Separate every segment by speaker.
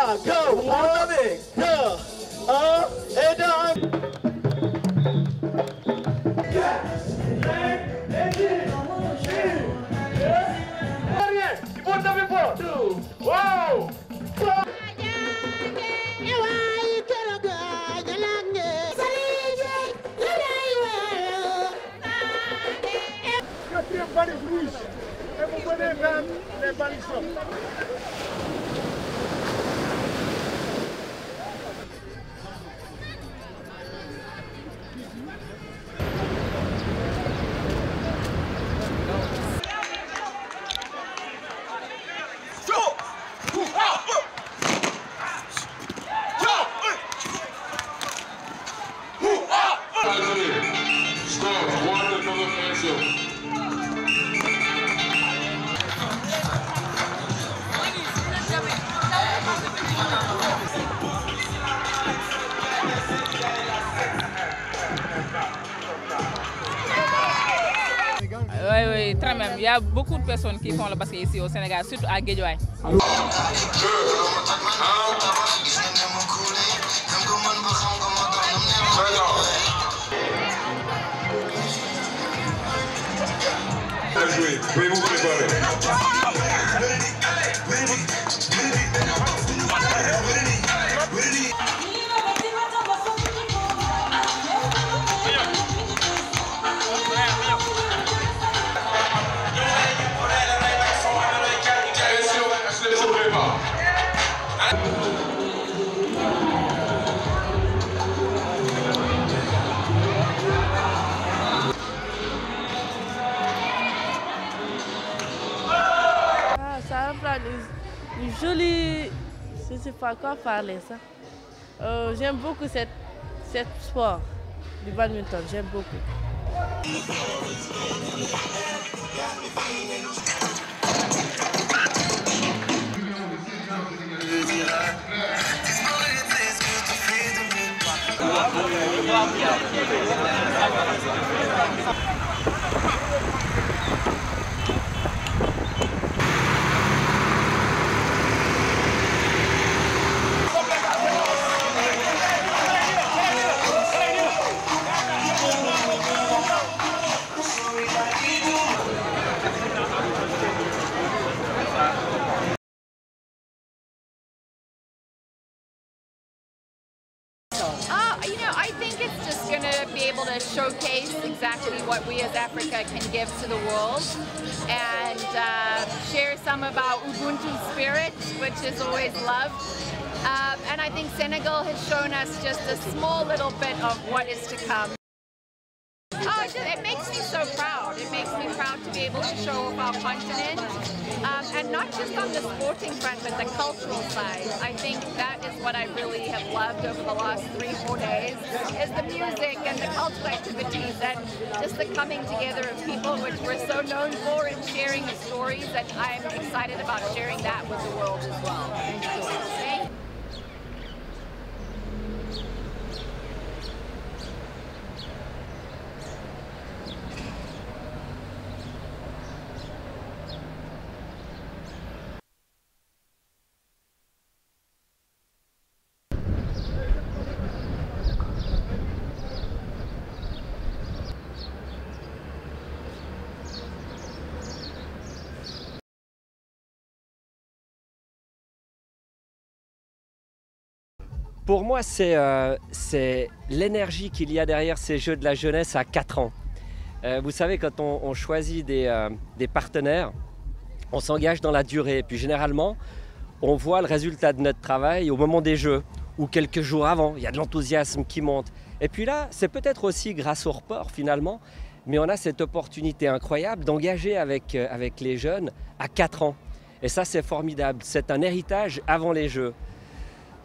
Speaker 1: là, go, on avec, go, et dans. Wow! Quatrième balise rouge. Et vous venez vers les balisons.
Speaker 2: Oui, très même. Il y a beaucoup de personnes qui font le basket ici au Sénégal, surtout à Guédiawaye.
Speaker 3: Pouvez vous préparer.
Speaker 4: Une jolie, je ne sais pas quoi parler ça. J'aime beaucoup cette sport du badminton, j'aime beaucoup.
Speaker 5: I think it's just going to be able to showcase exactly what we as Africa can give to the world and share some of our Ubuntu spirit, which is always love. And I think Senegal has shown us just a small little bit of what is to come. Oh, it makes me so proud. It makes me proud to be able to show off our continent. And not just on the sporting front, but the cultural side. I think that is what I really have loved over the last 3-4 days, is the music and the cultural activities and just the coming together of people, which we're so known for, and sharing the stories, and I'm excited about sharing that with the world as well. Thank you.
Speaker 6: Pour moi, c'est l'énergie qu'il y a derrière ces Jeux de la jeunesse à 4 ans. Vous savez, quand on choisit des partenaires, on s'engage dans la durée. Et puis généralement, on voit le résultat de notre travail au moment des Jeux ou quelques jours avant. Il y a de l'enthousiasme qui monte. Et puis là, c'est peut-être aussi grâce au report finalement, mais on a cette opportunité incroyable d'engager avec les jeunes à 4 ans. Et ça, c'est formidable. C'est un héritage avant les Jeux.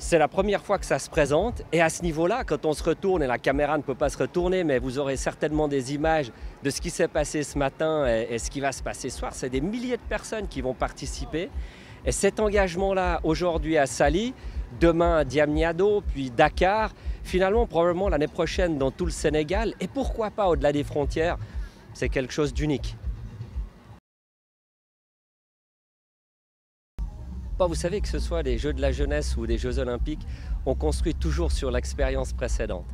Speaker 6: C'est la première fois que ça se présente et à ce niveau-là, quand on se retourne, et la caméra ne peut pas se retourner, mais vous aurez certainement des images de ce qui s'est passé ce matin et ce qui va se passer ce soir. C'est des milliers de personnes qui vont participer. Et cet engagement-là, aujourd'hui à Saly, demain à Diamniadio, puis Dakar, finalement probablement l'année prochaine dans tout le Sénégal, et pourquoi pas au-delà des frontières, c'est quelque chose d'unique. Bon, vous savez que ce soit les Jeux de la jeunesse ou des Jeux olympiques, on construit toujours sur l'expérience précédente.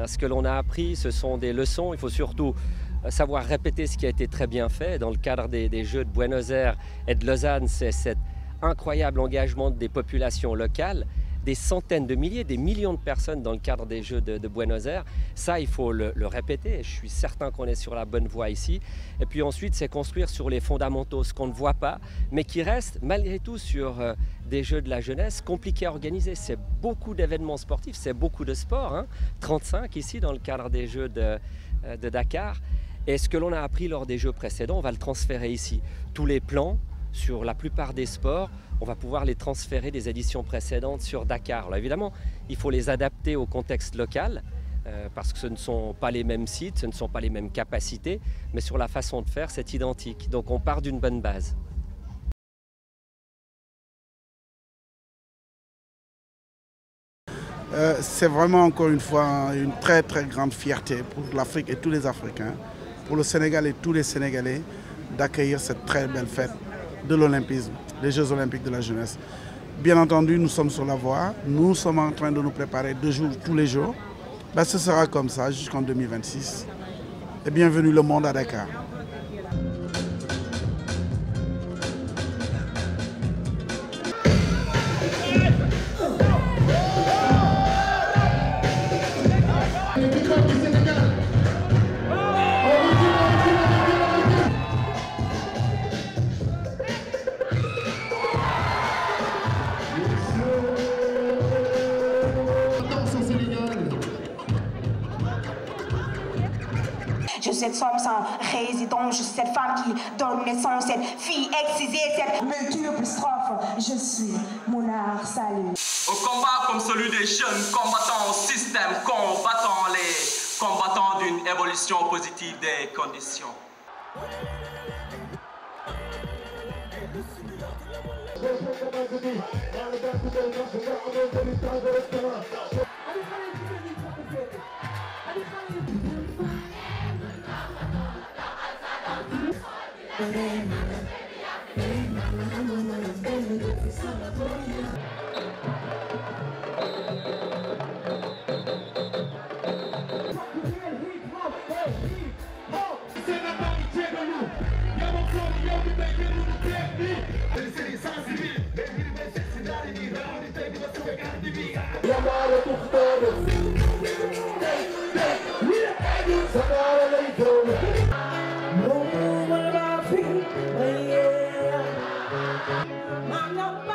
Speaker 6: Ce que l'on a appris, ce sont des leçons. Il faut surtout savoir répéter ce qui a été très bien fait. Dans le cadre des Jeux de Buenos Aires et de Lausanne, c'est cet incroyable engagement des populations locales, des centaines de milliers, des millions de personnes dans le cadre des Jeux de Buenos Aires. Ça, il faut le répéter. Je suis certain qu'on est sur la bonne voie ici. Et puis ensuite, c'est construire sur les fondamentaux, ce qu'on ne voit pas, mais qui reste malgré tout sur des Jeux de la jeunesse compliqués à organiser. C'est beaucoup d'événements sportifs, c'est beaucoup de sport, hein. 35 ici dans le cadre des Jeux de Dakar. Et ce que l'on a appris lors des Jeux précédents, on va le transférer ici. Tous les plans sur la plupart des sports, on va pouvoir les transférer des éditions précédentes sur Dakar. Alors évidemment, il faut les adapter au contexte local, parce que ce ne sont pas les mêmes sites, ce ne sont pas les mêmes capacités, mais sur la façon de faire, c'est identique. Donc on part d'une bonne base.
Speaker 3: C'est vraiment encore une fois une très très grande fierté pour l'Afrique et tous les Africains, pour le Sénégal et tous les Sénégalais d'accueillir cette très belle fête de l'Olympisme, les Jeux Olympiques de la jeunesse. Bien entendu, nous sommes sur la voie, nous sommes en train de nous préparer 2 jours tous les jours. Ben, ce sera comme ça jusqu'en 2026. Et bienvenue le monde à Dakar.
Speaker 7: Je suis cette femme sans résidence, je suis cette femme qui donne naissance, cette fille excisée, cette multiple strophe. Je suis monarque, salut.
Speaker 1: Au combat comme celui des jeunes combattants au système, combattants d'une évolution positive des conditions.
Speaker 7: My